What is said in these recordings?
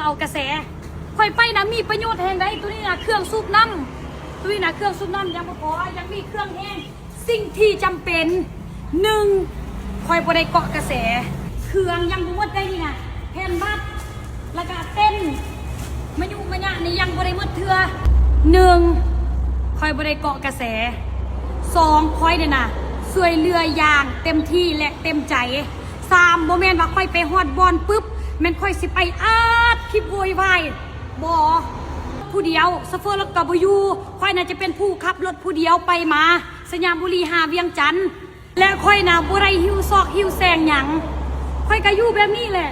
เอากระแสค่อยไปนะมีประโยชน์แห่งใดตัวนี้นะเครื่องสูบน้ำตัวนี้นะเครื่องสูบน้ำยังไม่พอยังมีเครื่องแห้งสิ่งที่จำเป็นหนึ่งค่อยบ่ได้เกาะกระแสเครื่องยังบ่หมดได้นี่นะแผ่นบัตรแล้วก็เต้นมายุมะยะนี่ยังบ่ได้หมดเทื่อหนึ่งค่อยบ่ได้เกาะกระแสสองค่อยเนี่ยนะช่วยเรืออย่างเต็มที่และเต็มใจสามโมเมนต์ว่าค่อยไปฮอดบอลปุ๊บแม่นค่อยสิไปอาดคลิปโวยวายบ่ผู้เดียวซัฟเฟอร์รถกับยูค่อยน่าจะเป็นผู้ขับรถผู้เดียวไปมาสยามบุรีหาเวียงจันทน์และค่อยน่ะบ่ได้หิวซอกหิวแซงหยังค่อยก็อยู่แบบนี้แหละ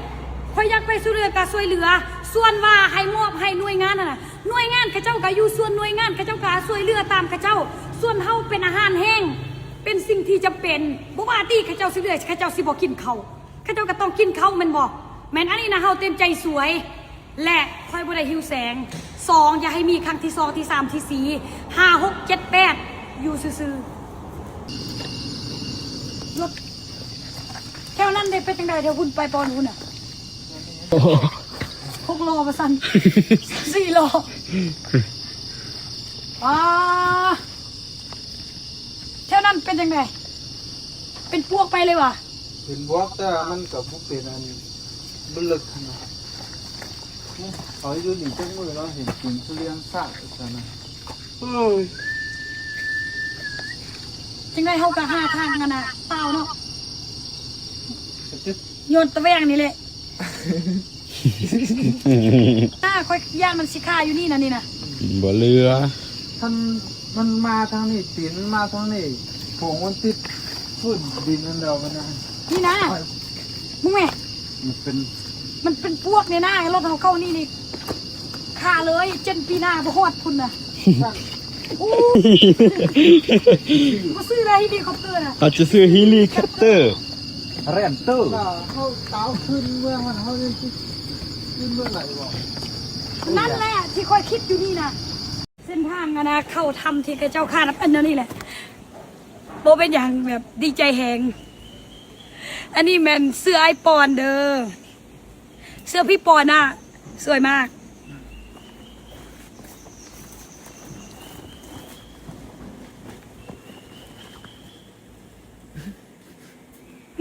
ค่อยอยากไปช่วยเหลือก็ช่วยเหลือส่วนว่าให้มอบให้หน่วยงานน่ะหน่วยงานเขาเจ้าก็อยู่ส่วนหน่วยงานเขาเจ้าก็ช่วยเหลือตามเขาเจ้าส่วนเฮาเป็นอาหารแห้งเป็นสิ่งที่จำเป็นบ่ว่าที่เขาเจ้าสิเหลือเขาเจ้าสิบ่กินเขาเขาเจ้าก็ต้องกินเขาแม่นบ่แม่นอันนี้นะเฮาเต็มใจสวยและค่อยบ่ได้หิวแสงสองอย่าให้มีครั้งที่สองที่สามที่สี่ห้าหกเจ็ดแปดอยู่ซื่อๆรถแถวนั้นได้เป็นจังไดเดี๋ยวคุณไปปอนคุณอ่ะ6 โลมาสั่น4 โลแถวนั้นเป็นจังไดเป็นพวกไปเลยวะเป็นบวกแต่มันกับพวกเป็นอันบลึกขนาดเขาอยู่นี่จังมือเราเห็นกินทุเรียนซากขนาดจังไดเฮาก็หาทางกันนะเปล่าเนาะโยนตะแวงนี่แหละค่อยย่านมันสิค่าอยู่นี่นะนี่นะบ่เรือมันมาทางนี้ตีนมาทางนี้ผงมันติดฝุ่นดินนั่นเรามันนะนี่นะมึงแม่มันเป็นพวกเนี่ยนะรถเขาเข้านี่นี่ค่าเลยเจนปีหน้าบ่ฮอดคุณน่ะมาซื้ออะไรเฮลิคอปเตอร์น่ะเขาจะซื้อเฮลิคอปเตอร์เรนเตอร์เขาเต้าขึ้นเมืองมันเขาจะขึ้นเมื่อไหร่วะนั่นแหละที่ค่อยคิดอยู่นี่นะเส้นทางอะนะเข้าทำที่กระเจ้าข้านับอันนั้นนี่แหละโบเป็นอย่างแบบดีใจแหงอันนี้แมนเสื้อไอปอนเด้อเสื้อพี่ปอนน่ะสวยมาก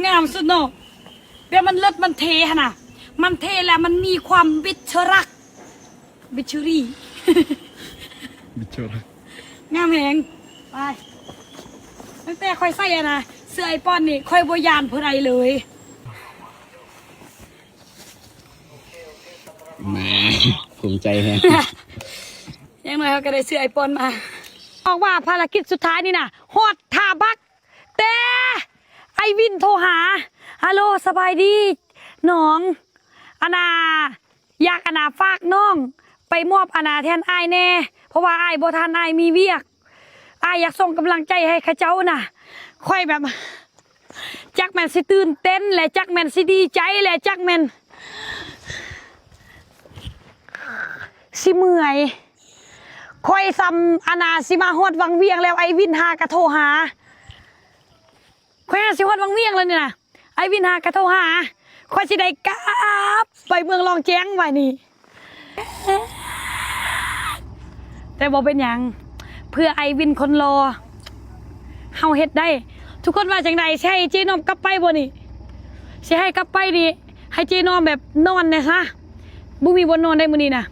งามสุดเนาะเดี๋ยวมันเลิศมันเทฮะนะมันเทแล้วมันมีความบิชรักบิชรี่บิชรักงามแหงไปตั้งแต่ค่อยใส่อะนะเสื้อไอปอนนี่ค่อยบยานเพื่อไรเลยแหมภูมิใจแฮะยังไงเขาก็ได้เสื้อไอปอนมาบอกว่าภารกิจสุดท้ายนี่นะฮอดท่าบักแต่ไอวินโทรหาฮัลโหลสบายดีน้องอนาอยากอนาฝากน้องไปมอบอนาแทนไอแน่เพราะว่าไอบ่ทันไอมีเวียกไออยากส่งกำลังใจให้ข้าเจ้าน่ะค่อยแบบจักแมนสิตื่นเต้นและจักแมนสิดีใจและจักแมนสิเมื่อยค่อยซ้ำอนาสิมาฮอดวังเวียงแล้วไอวินหากระโทรหาค่อยสิฮอดวังเวียงแล้วนี่นะไอวินหากระโทรหาค่อยสิได้กลับไปเมืองรองแจ้งไว้นี่แต่บอกเป็นอย่างเพื่อไอวินคนรอเฮาเฮ็ดได้ทุกคนว่าจังใดใช่เจนอมกลับไปบ่นี่ใช่ให้กลับไปนี่ให้เจนอมแบบนอนเนี่ยซะบุมีบนนอนได้มื้อนี้นะ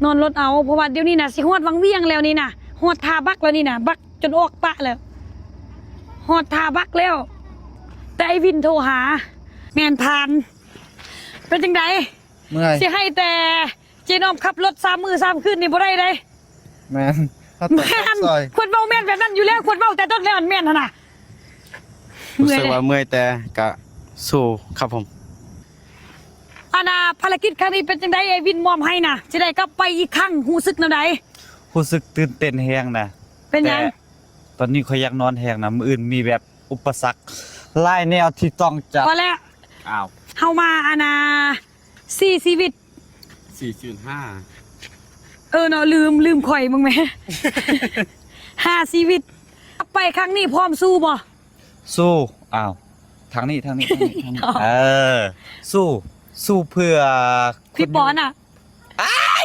นอนรถเอาเพราะว่าเดี๋ยวนี้นะสิฮอดวังเวียงแล้วนี่นะฮอดท่าบักแล้วนี่นะบักจนออกปะแล้วฮอดท่าบักแล้วแต่ไอวินโทรหาแม่นผ่านเป็นจังใดเมื่อยสิให้แต่เจนอมขับรถ3 มื้อ3 คืนนี่บ่ได้เลยแม่นควรเบาแม่นแบบนั้นอยู่แล้วควรเบาแต่ต้นแล้วแม่นนะ รู้สึกว่าเมื่อยแต่ก็สู้ครับผมอาณาภารกิจครั้งนี้เป็นจังไดไอวินมอมให้นะจะได้กลับไปอีกครั้งหูซึกแนวใดรู้สึกตื่นเต้นแฮงนะเป็นยังตอนนี้ข่อยอยากนอนแฮงนะมื้ออื่นมีแบบอุปสรรคหลายแนวที่ต้องจัดพอแล้วอ้าวเฮามาอาณา4 ชีวิต 4.5เนาะลืมข่อยมึงแม่5 ชีวิตไปครั้งนี้พร้อมสู้บ่สู้อ้าวทางนี้สู้เพื่อพี่ปอนอ่ะ อ้าย